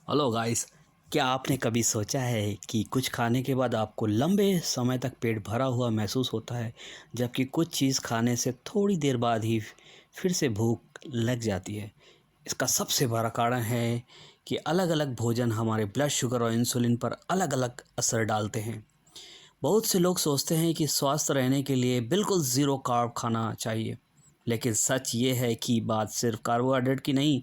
Hello guys. क्या आपने कभी सोचा है कि कुछ खाने के बाद आपको लंबे समय तक पेट भरा हुआ महसूस होता है, जबकि कुछ चीज़ खाने से थोड़ी देर बाद ही फिर से भूख लग जाती है। इसका सबसे बड़ा कारण है कि अलग-अलग भोजन हमारे ब्लड शुगर और इंसुलिन पर अलग-अलग असर डालते हैं। बहुत से लोग सोचते हैं कि स्वस्थ रहने के लिए बिल्कुल ज़ीरो कार्ब खाना चाहिए, लेकिन सच ये है कि बात सिर्फ कार्बोहाइड्रेट की नहीं,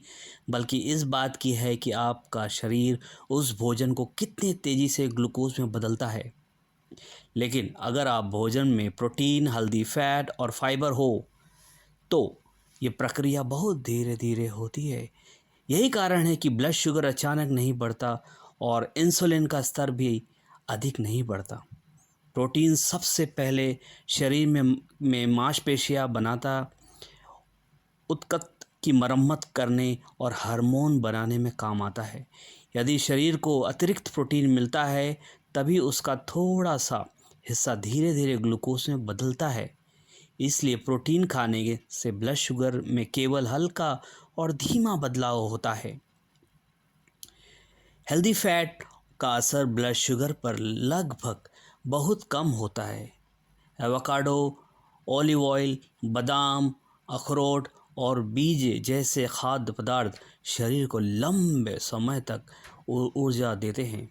बल्कि इस बात की है कि आपका शरीर उस भोजन को कितनी तेज़ी से ग्लूकोज में बदलता है। लेकिन अगर आप भोजन में प्रोटीन, हल्दी, फैट और फाइबर हो, तो ये प्रक्रिया बहुत धीरे-धीरे होती है। यही कारण है कि ब्लड शुगर अचानक नहीं बढ़ता और इंसुलिन का स्तर भी अधिक नहीं बढ़ता। प्रोटीन सबसे पहले शरीर में मांसपेशियाँ बनाता, ऊतक की मरम्मत करने और हार्मोन बनाने में काम आता है। यदि शरीर को अतिरिक्त प्रोटीन मिलता है, तभी उसका थोड़ा सा हिस्सा धीरे धीरे ग्लूकोज में बदलता है। इसलिए प्रोटीन खाने से ब्लड शुगर में केवल हल्का और धीमा बदलाव होता है। हेल्दी फैट का असर ब्लड शुगर पर लगभग बहुत कम होता है। एवोकाडो, ऑलिव ऑयल, बादाम, अखरोट और बीज जैसे खाद्य पदार्थ शरीर को लंबे समय तक ऊर्जा देते हैं।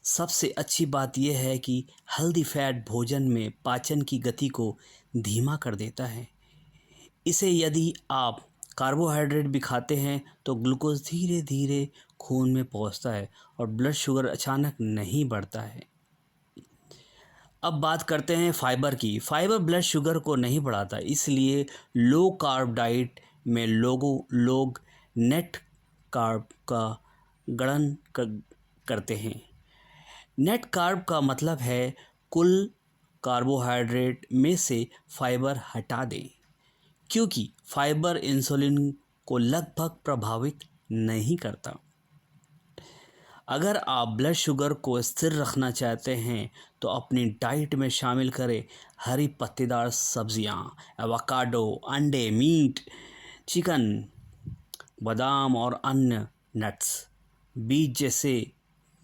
सबसे अच्छी बात यह है कि हेल्दी फैट भोजन में पाचन की गति को धीमा कर देता है। इसे यदि आप कार्बोहाइड्रेट भी खाते हैं तो ग्लूकोज धीरे धीरे खून में पहुंचता है और ब्लड शुगर अचानक नहीं बढ़ता है। अब बात करते हैं फाइबर की। फाइबर ब्लड शुगर को नहीं बढ़ाता, इसलिए लो कार्ब डाइट में लोग नेट कार्ब का गणन करते हैं। नेट कार्ब का मतलब है कुल कार्बोहाइड्रेट में से फाइबर हटा दें, क्योंकि फाइबर इंसुलिन को लगभग प्रभावित नहीं करता। अगर आप ब्लड शुगर को स्थिर रखना चाहते हैं तो अपनी डाइट में शामिल करें हरी पत्तेदार सब्जियां, एवोकाडो, अंडे, मीट, चिकन, बादाम और अन्य नट्स, बीज जैसे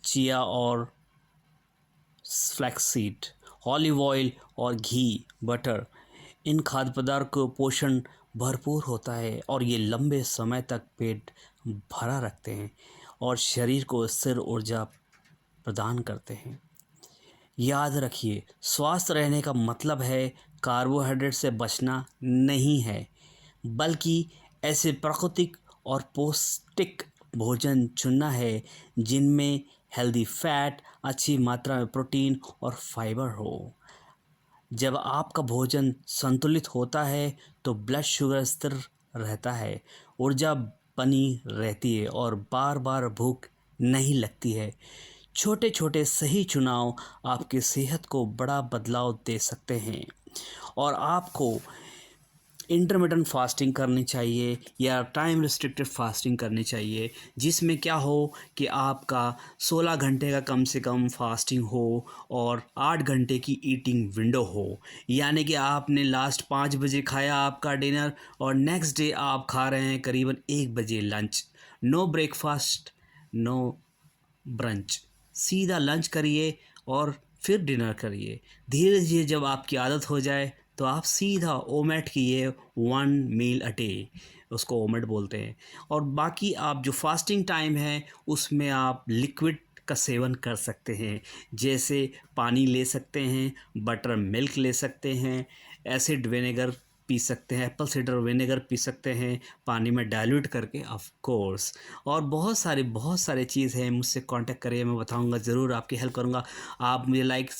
चिया और फ्लैक्ससीड, ऑलिव ऑयल और घी, बटर। इन खाद्य पदार्थ को पोषण भरपूर होता है और ये लंबे समय तक पेट भरा रखते हैं और शरीर को स्थिर ऊर्जा प्रदान करते हैं। याद रखिए, स्वस्थ रहने का मतलब है कार्बोहाइड्रेट से बचना नहीं है, बल्कि ऐसे प्राकृतिक और पौष्टिक भोजन चुनना है जिनमें हेल्दी फैट, अच्छी मात्रा में प्रोटीन और फाइबर हो। जब आपका भोजन संतुलित होता है तो ब्लड शुगर स्थिर रहता है, ऊर्जा बनी रहती है और बार बार भूख नहीं लगती है। छोटे छोटे सही चुनाव आपकी सेहत को बड़ा बदलाव दे सकते हैं। और आपको इंटरमिटेंट फास्टिंग करनी चाहिए या टाइम रिस्ट्रिक्टेड फास्टिंग करनी चाहिए, जिसमें क्या हो कि आपका 16 घंटे का कम से कम फास्टिंग हो और 8 घंटे की ईटिंग विंडो हो। यानी कि आपने लास्ट 5 बजे खाया आपका डिनर और नेक्स्ट डे आप खा रहे हैं करीबन 1 बजे lunch. No breakfast, no brunch, सीधा लंच करिए और फिर डिनर करिए। धीरे धीरे जब आपकी आदत हो जाए तो आप सीधा ओमेट कीजिए, 1 मील अ डे, उसको ओमेट बोलते हैं। और बाकी आप जो फास्टिंग टाइम है उसमें आप लिक्विड का सेवन कर सकते हैं, जैसे पानी ले सकते हैं, बटर मिल्क ले सकते हैं, एसिड विनेगर पी सकते हैं, एप्पल साइडर विनेगर पी सकते हैं पानी में डाइल्यूट करके, ऑफ कोर्स। और बहुत सारे चीज़ हैं। मुझसे कांटेक्ट करिए, मैं बताऊंगा, ज़रूर आपकी हेल्प करूंगा। आप मुझे लाइक,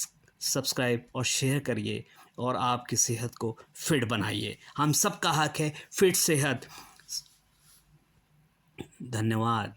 सब्सक्राइब और शेयर करिए और आपकी सेहत को फिट बनाइए। हम सबका हक है फिट सेहत। धन्यवाद।